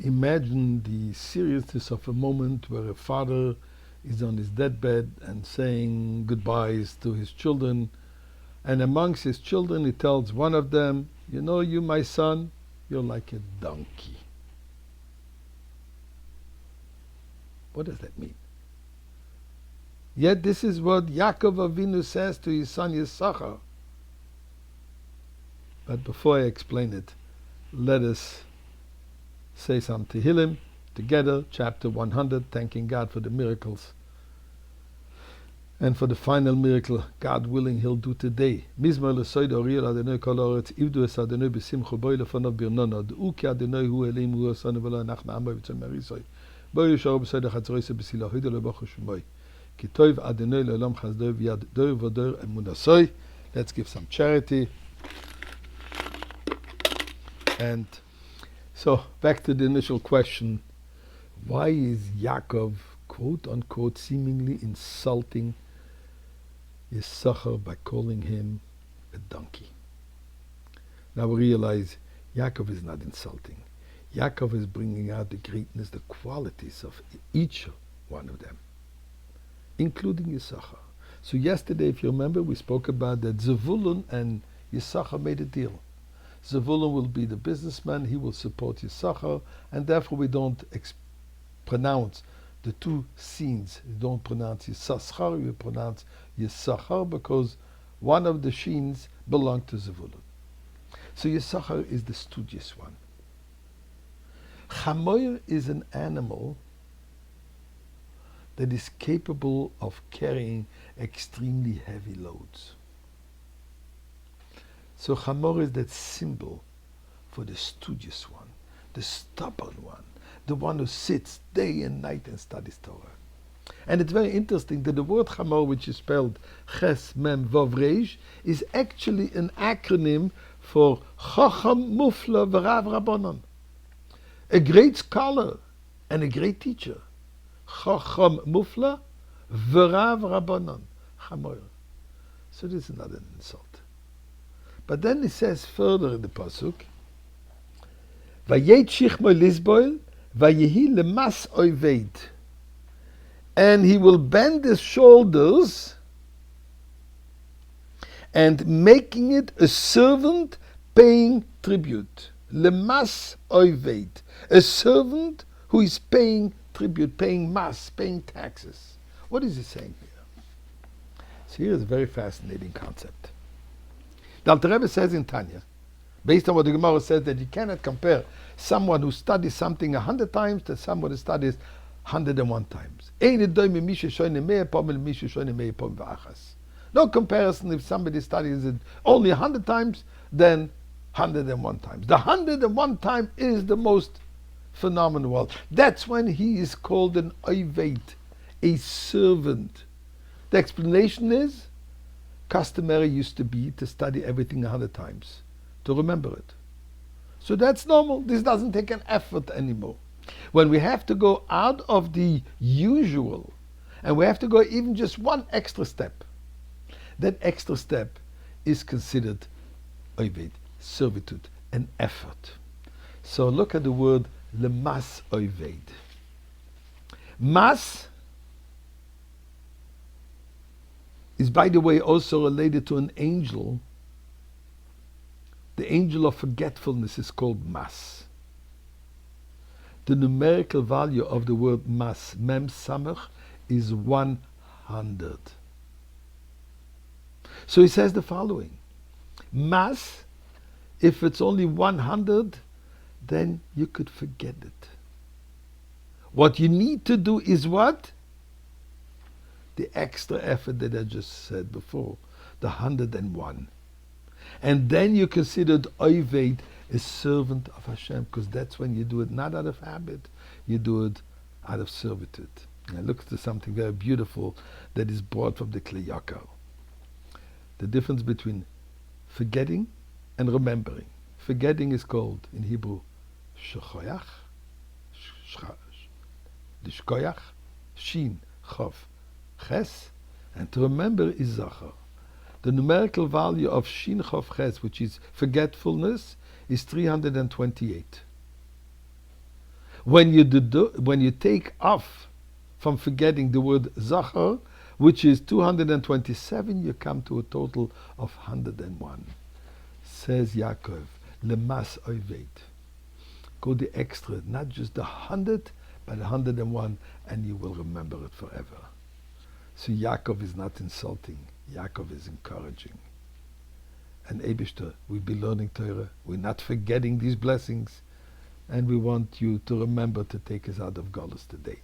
imagine the seriousness of a moment where a father is on his deathbed and saying goodbyes to his children, and amongst his children he tells one of them, you know, you my son, you're like a donkey. What does that mean? Yet this is what Yaakov Avinu says to his son Issachar. But before I explain it, let us say some Tehillim together, chapter 100, thanking God for the miracles. And for the final miracle, God willing, He'll do today. Mizmor l'soid oriyel Adonai kol haaretz, ivdu es Adonai b'simcha boi lefonav birnono, da'u ki Adonai hu Elohim hu osanu v'lo anachnu amo v'tzom merisoi. Boi yisharu b'soid ha'chatzorois b'silo hidu le'bochu shemoi. Ki tov Adonai le'olam chazdoi v'yad dor v'dor emunasoi. Let's give some charity. And so, back to the initial question. Why is Yaakov, quote unquote, seemingly insulting Issachar by calling him a donkey? Now we realize Yaakov is not insulting. Yaakov is bringing out the greatness, the qualities of each one of them, including Issachar. So yesterday, if you remember, we spoke about that Zevulun and Issachar made a deal. Zevulun will be the businessman, he will support Issachar, and therefore we don't pronounce the two scenes. You don't pronounce Issachar, you pronounce Issachar, because one of the sheens belonged to Zevulun. So Issachar is the studious one. Chamoyer is an animal that is capable of carrying extremely heavy loads. So Chamor is that symbol for the studious one, the stubborn one, the one who sits day and night and studies Torah. And it's very interesting that the word Chamor, which is spelled Ches Mem Vav Reish, is actually an acronym for Chacham Mufla V'Rav Rabbanon, a great scholar and a great teacher. Chacham Mufla V'Rav Rabbanon, Chamor. So this is not an insult. But then he says further in the pasuk, "Vayet shichmo lisboil, vayehi lemas oived," and he will bend his shoulders, and making it a servant paying tribute. Lemas oived, a servant who is paying tribute, paying mas, paying taxes. What is he saying here? So here is a very fascinating concept. The Alter Rebbe says in Tanya, based on what the Gemara says, that you cannot compare someone who studies something 100 times to someone who studies 101 times. No comparison if somebody studies it only 100 times than 101 times. The 101 time is the most phenomenal one. That's when he is called an oived, a servant. The explanation is, customary used to be to study everything 100 times, to remember it. So that's normal. This doesn't take an effort anymore. When we have to go out of the usual, and we have to go even just one extra step, that extra step is considered oived, servitude, an effort. So look at the word lemas oived. Mas is, by the way, also related to an angel. The angel of forgetfulness is called Mas. The numerical value of the word Mas, Mem Samach, is 100. So he says the following. Mas, if it's only 100, then you could forget it. What you need to do is what? The extra effort that I just said before, the 101. And then you considered oived a servant of Hashem, because that's when you do it not out of habit, you do it out of servitude. And I look to something very beautiful that is brought from the Kli Yakar. The difference between forgetting and remembering. Forgetting is called in Hebrew shechoyach, lishkoyach, shin, chof, ches, and to remember is zachar. The numerical value of shin chof ches, which is forgetfulness, is 328. When you take off from forgetting the word Zachar, which is 227, you come to a total of 101. Says Yaakov, Lemas Oived. Go the extra, not just the 100, but 101, and you will remember it forever. So Yaakov is not insulting, Yaakov is encouraging. And Eibishter, we'll be learning Torah, we're not forgetting these blessings, and we want you to remember to take us out of Golus today.